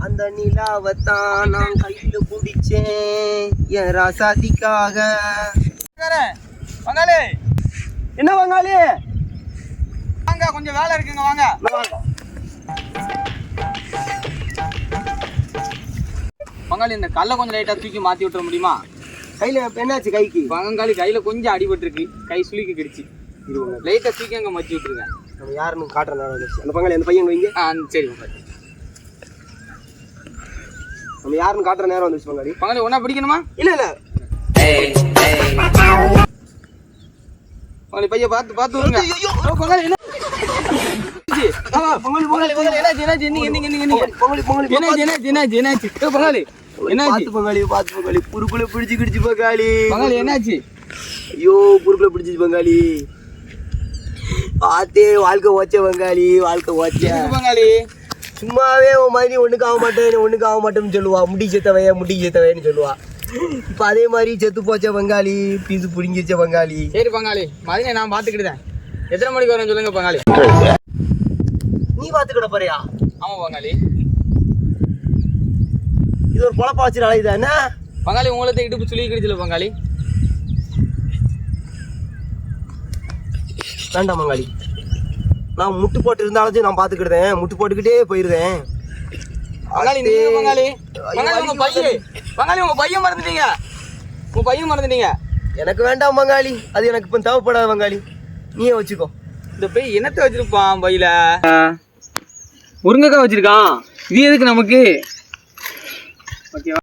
அந்த நிலாவத்தான் நான் கையில பிடிச்சேன் என் ராசாதிக்காக. பங்காளி என்ன பங்காளி? வாங்க, கொஞ்சம் வேலை இருக்குங்க, வாங்க. பங்காளி இந்த கல்லை கொஞ்சம் லைட்டா தூக்கி மாத்தி விட்டுற முடியுமா? கையில என்னாச்சு? கைக்கு பங்காளி கையில கொஞ்சம் அடிபட்டுருக்கு, கை சுளிக்கு கிடுச்சு. லைட்டா தூக்கி அங்க மத்தி விட்டுருங்க. நம்ம யாருன்னு காட்டுறேன். அந்த பங்காளி அந்த பையன் வைங்க. சரி நம்ம யாருன்னு காட்டுற நேரம் வந்துருச்சு பங்காளி. பங்காளி ஒன்னா பிடிக்கணுமா? இல்ல இல்ல பங்காளி பைய பார்த்து பார்த்து விடுங்க. பங்காளி என்ன புருக்குள்ள பிடிச்சு பங்காளி. என்னாச்சு? ஐயோ புருக்குள்ள பிடிச்சிச்சு பங்காளி. பார்த்தே வாழ்க்கை ஓச்ச பங்காளி, வாழ்க்கை ஓச்ச பங்காளி. சும்மாவே உன் மாதிரி ஒண்ணுக்கு ஆக மாட்டேன்னு சொல்லுவா. முடி செத்தவையன்னு சொல்லுவா. இப்ப அதே மாதிரி செத்து போச்ச பங்காளி, பீசு புடிங்கிச்ச பங்காளி. சரி பங்காளி, மதியம் நான் பாத்துக்கிட்டேன். எத்தனை மணிக்கு வரேன்னு சொல்லுங்க பங்காளி. நீ பாத்துக்கிட போறியா? ஆமா பங்காளி. இது ஒரு பொழப்பா வச்சு அழைதா என்ன பங்காளி? உங்களுக்கு இடுப்பு சுழி கிடுச்சுல பங்காளி. வேண்டாம் பங்காளி, நான் முட்டு போட்டு இருந்தாலும் நான் பாத்துக்கிட்டேன். முட்டு போட்டுக்கிட்டே போயிருந்தேன் பங்காளி. நீங்க பங்காளி, உங்க பையன் மறந்துட்டீங்க. உங்க பையன் மறந்துட்டீங்க. எனக்கு வேண்டாம் பங்காளி, அது எனக்கு இப்ப தேவைப்படாத பங்காளி. நீயே வச்சுக்கோ. இந்த பை என்னத்தை வச்சிருப்பான் பையில? முருங்கைக்காய் வச்சிருக்கான். இது எதுக்கு நமக்கு? ஓகேவா?